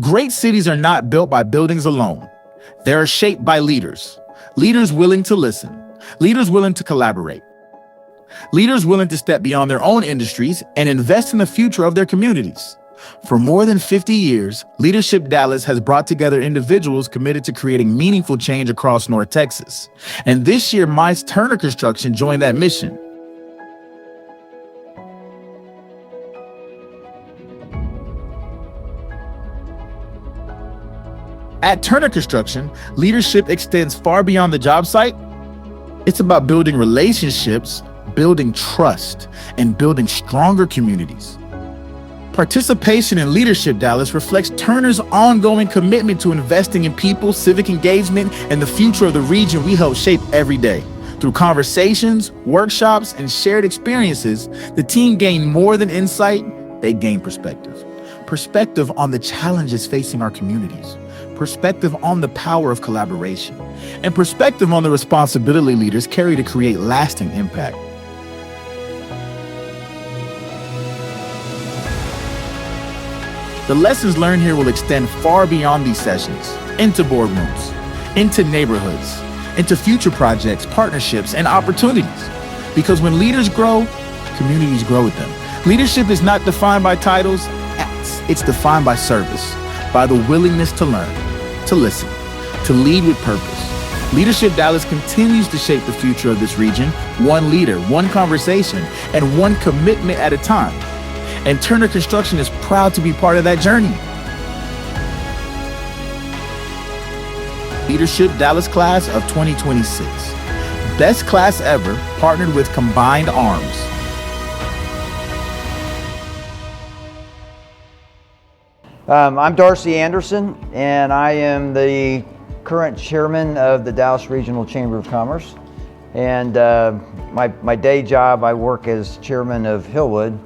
Great cities are not built by buildings alone. They are shaped by leaders. Leaders willing to listen. Leaders willing to collaborate. Leaders willing to step beyond their own industries and invest in the future of their communities. For more than 50 years, Leadership Dallas has brought together individuals committed to creating meaningful change across North Texas. And this year, Mice Turner Construction joined that mission. At Turner Construction, leadership extends far beyond the job site. It's about building relationships, building trust, and building stronger communities. Participation in Leadership Dallas reflects Turner's ongoing commitment to investing in people, civic engagement, and the future of the region we help shape every day. Through conversations, workshops, and shared experiences, the team gained more than insight, they gained perspective. Perspective on the challenges facing our communities. Perspective on the power of collaboration. And perspective on the responsibility leaders carry to create lasting impact. The lessons learned here will extend far beyond these sessions, into boardrooms, into neighborhoods, into future projects, partnerships, and opportunities. Because when leaders grow, communities grow with them. Leadership is not defined by titles, it's defined by service, by the willingness to learn, to listen, to lead with purpose. Leadership Dallas continues to shape the future of this region, one leader, one conversation, and one commitment at a time. And Turner Construction is proud to be part of that journey. Leadership Dallas Class of 2026. Best class ever, partnered with Combined Arms. I'm Darcy Anderson, and I am the current chairman of the Dallas Regional Chamber of Commerce. And my day job, I work as chairman of Hillwood,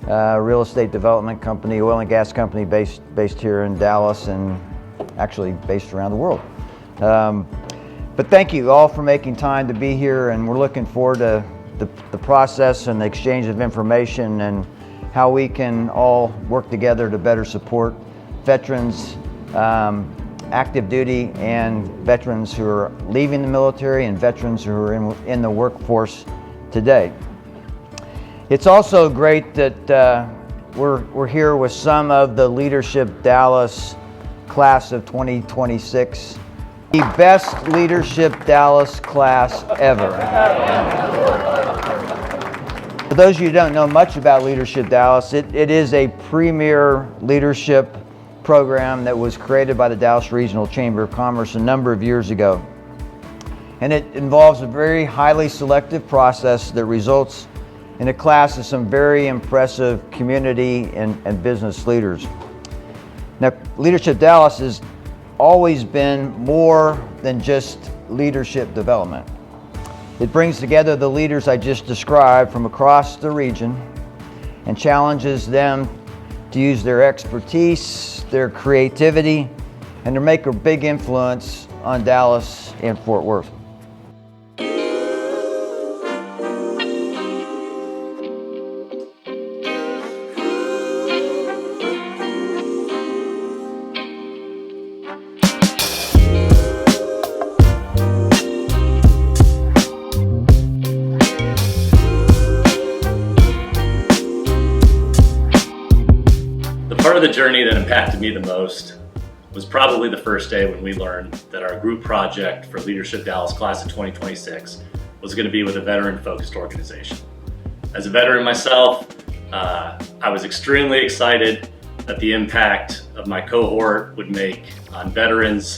real estate development company, oil and gas company based here in Dallas and actually based around the world. But thank you all for making time to be here, and we're looking forward to the process and the exchange of information and how we can all work together to better support veterans, active duty, and veterans who are leaving the military and veterans who are in the workforce today. It's also great that we're here with some of the Leadership Dallas class of 2026, the best Leadership Dallas class ever. For those of you who don't know much about Leadership Dallas, it is a premier leadership program that was created by the Dallas Regional Chamber of Commerce a number of years ago. And it involves a very highly selective process that results in a class of some very impressive community and business leaders. Now, Leadership Dallas has always been more than just leadership development. It brings together the leaders I just described from across the region and challenges them to use their expertise, their creativity, and to make a big influence on Dallas and Fort Worth. Part of the journey that impacted me the most was probably the first day when we learned that our group project for Leadership Dallas Class of 2026 was going to be with a veteran-focused organization. As a veteran myself, I was extremely excited at the impact of my cohort would make on veterans,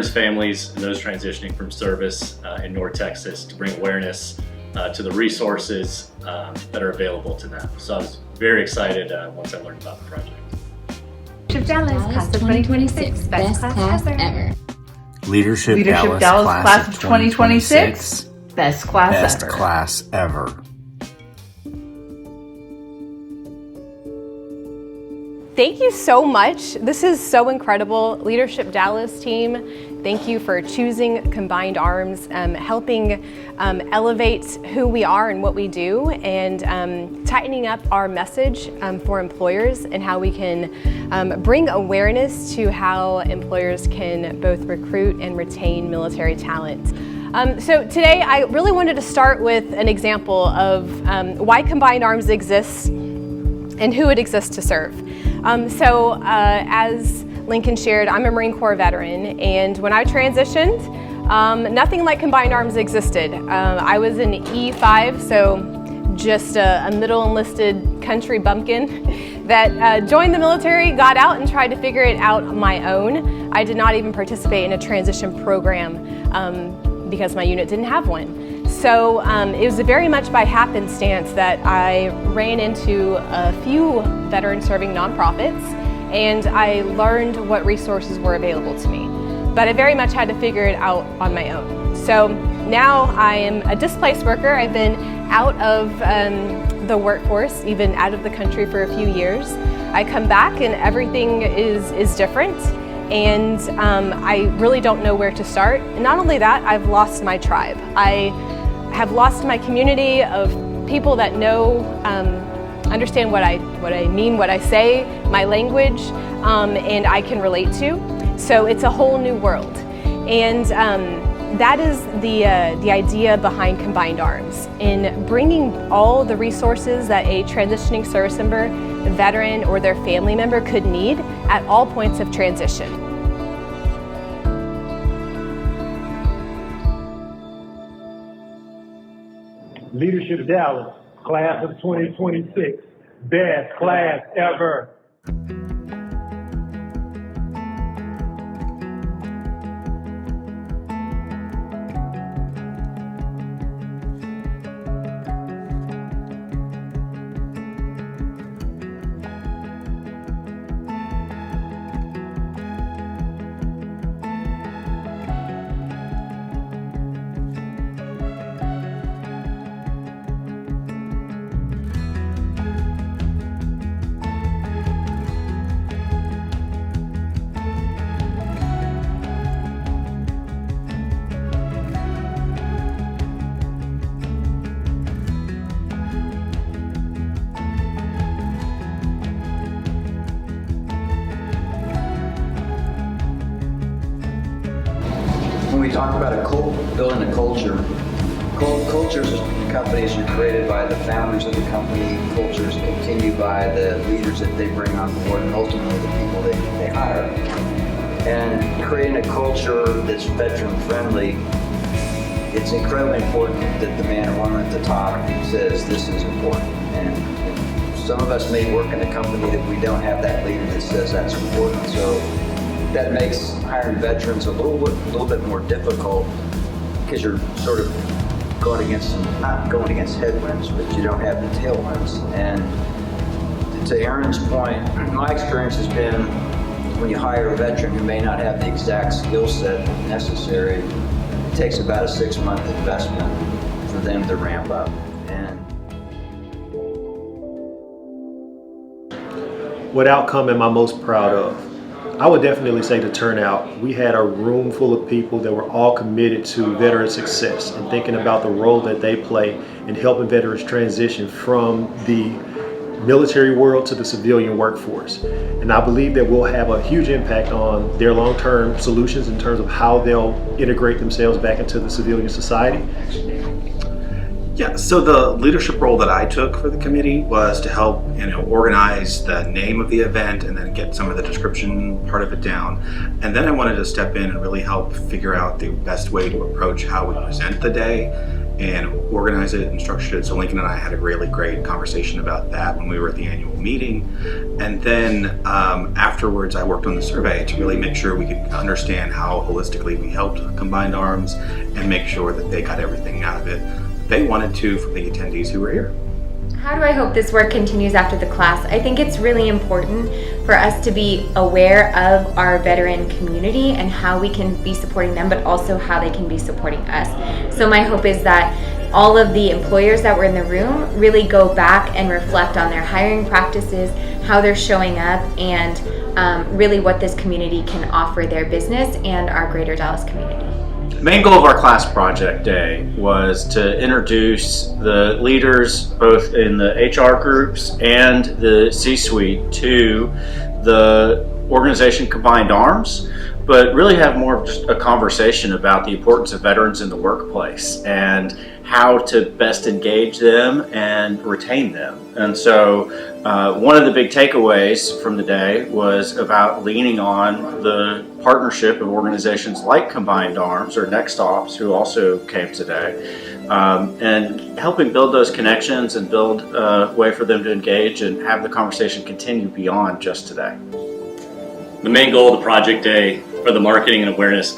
families, and those transitioning from service in North Texas to bring awareness to the resources that are available to them. So I was very excited once I learned about the project. Leadership Dallas Class of 2026, best class ever. Leadership Dallas Class of 2026, best class ever. Thank you so much. This is so incredible. Leadership Dallas team, thank you for choosing Combined Arms, helping elevate who we are and what we do, and tightening up our message for employers and how we can bring awareness to how employers can both recruit and retain military talent. So today I really wanted to start with an example of why Combined Arms exists and who it exists to serve. As Lincoln shared, I'm a Marine Corps veteran, and when I transitioned, nothing like Combined Arms existed. I was an E5, so just a middle enlisted country bumpkin that joined the military, got out, and tried to figure it out on my own. I did not even participate in a transition program because my unit didn't have one. So it was very much by happenstance that I ran into a few veteran serving nonprofits, and I learned what resources were available to me. But I very much had to figure it out on my own. So now I am a displaced worker. I've been out of the workforce, even out of the country for a few years. I come back and everything is different. And I really don't know where to start. And not only that, I've lost my tribe. I have lost my community of people that know, understand what I mean, what I say, my language, and I can relate to. So it's a whole new world. And that is the idea behind Combined Arms, in bringing all the resources that a transitioning service member, a veteran, or their family member could need at all points of transition. Leadership Dallas, class of 2026, best class ever. When we talk about building a culture, cultures in companies are created by the founders of the company. Cultures continue by the leaders that they bring on board, and ultimately the people they hire. And creating a culture that's veteran friendly, it's incredibly important that the man or woman at the top says this is important. And some of us may work in a company that we don't have that leader that says that's important. So that makes hiring veterans a little bit more difficult, because you're sort of not going against headwinds, but you don't have the tailwinds. And to Aaron's point, my experience has been when you hire a veteran who may not have the exact skill set necessary, it takes about a 6-month investment for them to ramp up. And what outcome am I most proud of? I would definitely say the turnout. We had a room full of people that were all committed to veteran success and thinking about the role that they play in helping veterans transition from the military world to the civilian workforce. And I believe that we'll have a huge impact on their long-term solutions in terms of how they'll integrate themselves back into the civilian society. Yeah, so the leadership role that I took for the committee was to help, organize the name of the event and then get some of the description part of it down. And then I wanted to step in and really help figure out the best way to approach how we present the day and organize it and structure it. So Lincoln and I had a really great conversation about that when we were at the annual meeting. And then afterwards, I worked on the survey to really make sure we could understand how holistically we helped Combined Arms and make sure that they got everything out of it they wanted to from the attendees who were here. How do I hope this work continues after the class? I think it's really important for us to be aware of our veteran community and how we can be supporting them, but also how they can be supporting us. So my hope is that all of the employers that were in the room really go back and reflect on their hiring practices, how they're showing up, and really what this community can offer their business and our greater Dallas community. The main goal of our class project day was to introduce the leaders both in the HR groups and the C-suite to the organization Combined Arms, but really have more of just a conversation about the importance of veterans in the workplace and how to best engage them and retain them. And so one of the big takeaways from the day was about leaning on the partnership of organizations like Combined Arms or NextOps, who also came today, and helping build those connections and build a way for them to engage and have the conversation continue beyond just today. The main goal of the project day for the Marketing and Awareness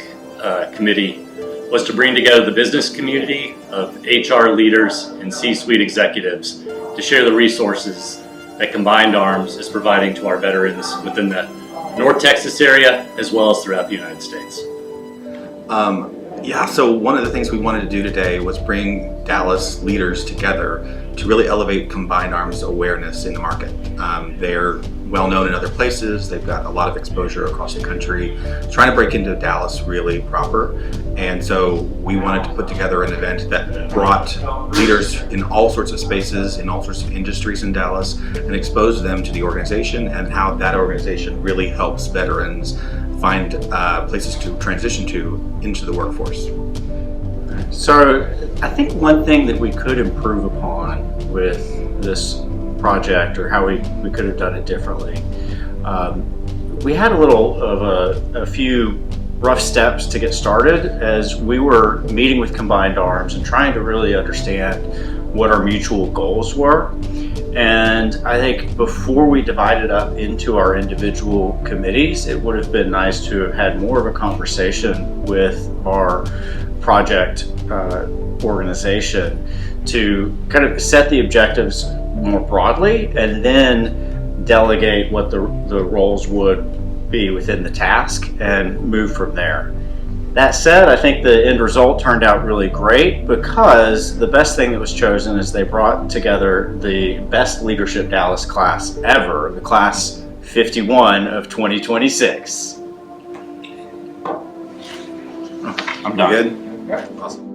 Committee was to bring together the business community of HR leaders and C-suite executives to share the resources that Combined Arms is providing to our veterans within the North Texas area as well as throughout the United States. Yeah, so one of the things we wanted to do today was bring Dallas leaders together to really elevate Combined Arms awareness in the market. They're well known in other places, they've got a lot of exposure across the country, trying to break into Dallas really proper. And so we wanted to put together an event that brought leaders in all sorts of spaces, in all sorts of industries in Dallas, and exposed them to the organization and how that organization really helps veterans find places to transition to into the workforce. So I think one thing that we could improve upon with this project, or how we could have done it differently, we had a few rough steps to get started as we were meeting with Combined Arms and trying to really understand what our mutual goals were. And I think before we divided up into our individual committees, it would have been nice to have had more of a conversation with our project organization to kind of set the objectives more broadly and then delegate what the roles would be within the task and move from there. That said, I think the end result turned out really great because the best thing that was chosen is they brought together the best Leadership Dallas class ever, the class 51 of 2026. I'm done. You good? Awesome.